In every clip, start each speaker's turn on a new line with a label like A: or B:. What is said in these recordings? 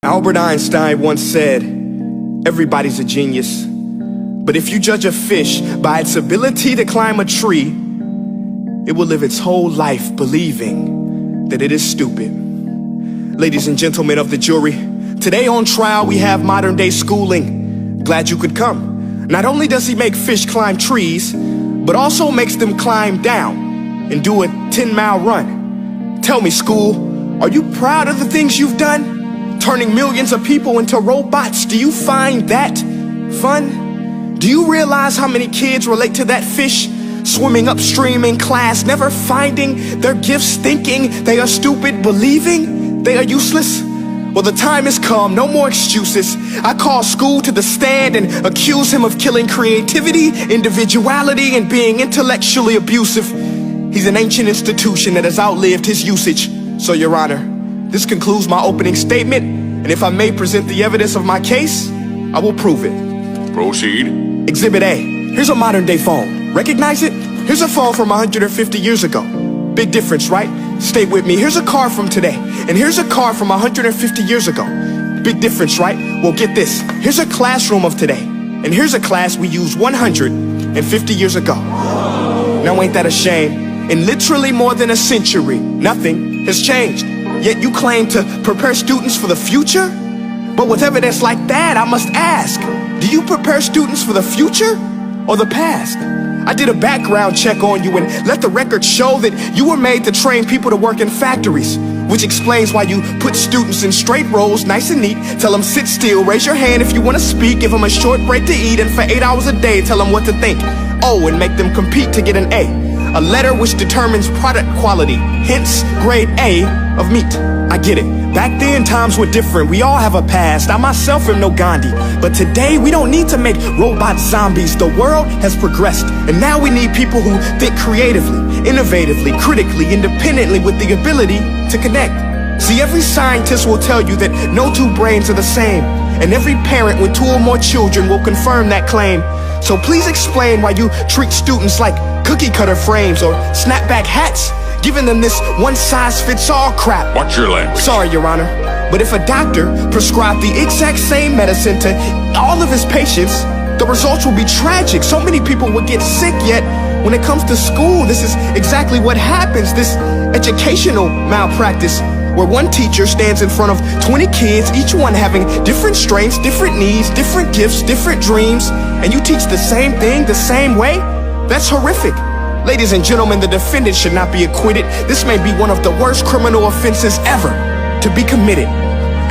A: Albert Einstein once said, everybody's a genius, but if you judge a fish by its ability to climb a tree, it will live its whole life believing that it is stupid. Ladies and gentlemen of the jury, today on trial we have modern day schooling. Glad you could come. Not only does he make fish climb trees, but also makes them climb down and do a 10-mile run. Tell me, school, are you proud of the things you've done? Turning millions of people into robots, do you find that fun? Do you realize how many kids relate to that fish? Swimming upstream in class, never finding their gifts, thinking they are stupid, believing they are useless? Well, the time has come, no more excuses. I call school to the stand and accuse him of killing creativity, individuality, and being intellectually abusive. He's an ancient institution that has outlived his usage. So, Your Honor, this concludes my opening statement, and if I may present the evidence of my case, I will prove it.
B: Proceed.
A: Exhibit A. Here's a modern day phone. Recognize it? Here's a phone from 150 years ago. Big difference, right? Stay with me. Here's a car from today, and here's a car from 150 years ago. Big difference, right? Well, get this. Here's a classroom of today, and here's a class we used 150 years ago. Now ain't that a shame? In literally more than a century, nothing has changed. Yet you claim to prepare students for the future? But with evidence like that, I must ask, do you prepare students for the future or the past? I did a background check on you and let the record show that you were made to train people to work in factories, which explains why you put students in straight rows, nice and neat, tell them sit still, raise your hand if you want to speak, give them a short break to eat, and for 8 hours a day tell them what to think. Oh, and make them compete to get an A letter which determines product quality, hence grade A of meat. I get it. Back then, times were different. We all have a past. I myself am no Gandhi. But today, we don't need to make robot zombies. The world has progressed. And now we need people who think creatively, innovatively, critically, independently, with the ability to connect. See, every scientist will tell you that no two brains are the same. And every parent with 2 or more children will confirm that claim. So please explain why you treat students like cookie cutter frames or snapback hats, giving them this one-size-fits-all crap.
B: Watch your language.
A: Sorry, Your Honor, but if a doctor prescribed the exact same medicine to all of his patients, the results will be tragic. So many people would get sick, yet when it comes to school, this is exactly what happens. This educational malpractice, where one teacher stands in front of 20 kids, each one having different strengths, different needs, different gifts, different dreams, and you teach the same thing the same way? That's horrific. Ladies and gentlemen, the defendant should not be acquitted. This may be one of the worst criminal offenses ever to be committed.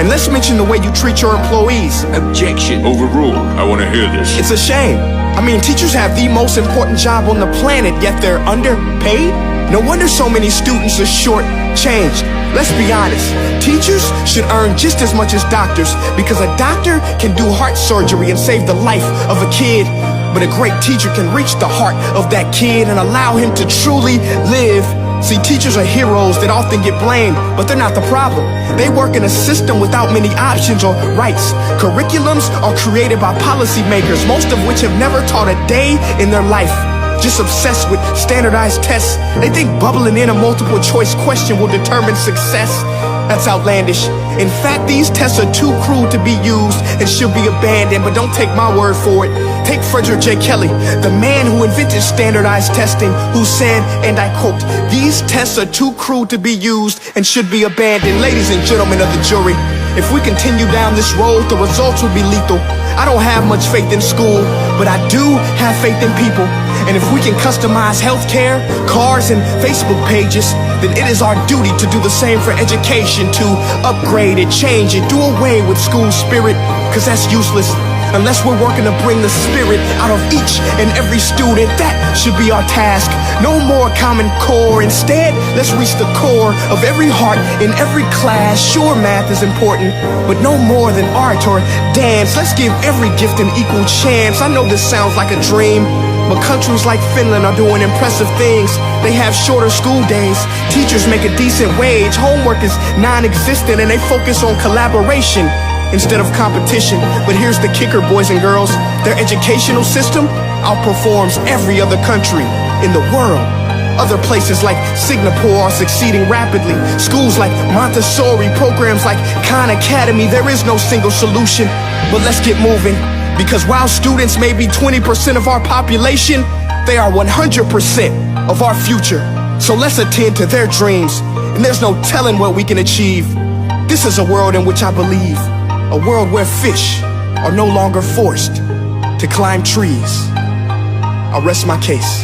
A: And let's mention the way you treat your employees.
B: Objection. Overruled. I want to hear this.
A: It's a shame. I mean, teachers have the most important job on the planet, yet they're underpaid? No wonder so many students are short-changed. Let's be honest, teachers should earn just as much as doctors, because a doctor can do heart surgery and save the life of a kid, but a great teacher can reach the heart of that kid and allow him to truly live. See, teachers are heroes that often get blamed, but they're not the problem. They work in a system without many options or rights. Curriculums are created by policymakers, most of which have never taught a day in their life. Just obsessed with standardized tests. They think bubbling in a multiple choice question will determine success. That's outlandish. In fact, these tests are too cruel to be used and should be abandoned, but don't take my word for it. Take Frederick J. Kelly, the man who invented standardized testing, who said, and I quote, "These tests are too cruel to be used and should be abandoned." Ladies and gentlemen of the jury, if we continue down this road, the results will be lethal. I don't have much faith in school, but I do have faith in people. And if we can customize healthcare, cars, and Facebook pages, then it is our duty to do the same for education, to upgrade it, change it, do away with school spirit, because that's useless. Unless we're working to bring the spirit out of each and every student, that should be our task. No more Common Core. Instead, let's reach the core of every heart in every class. Sure, math is important, but no more than art or dance. Let's give every gift an equal chance. I know this sounds like a dream, but countries like Finland are doing impressive things. They have shorter school days, teachers make a decent wage, homework is non-existent, and they focus on collaboration instead of competition. But here's the kicker, boys and girls. Their educational system outperforms every other country in the world. Other places like Singapore are succeeding rapidly. Schools like Montessori, programs like Khan Academy, there is no single solution. But let's get moving, because while students may be 20% of our population, they are 100% of our future. So let's attend to their dreams, and there's no telling what we can achieve. This is a world in which I believe, a world where fish are no longer forced to climb trees. I'll rest my case.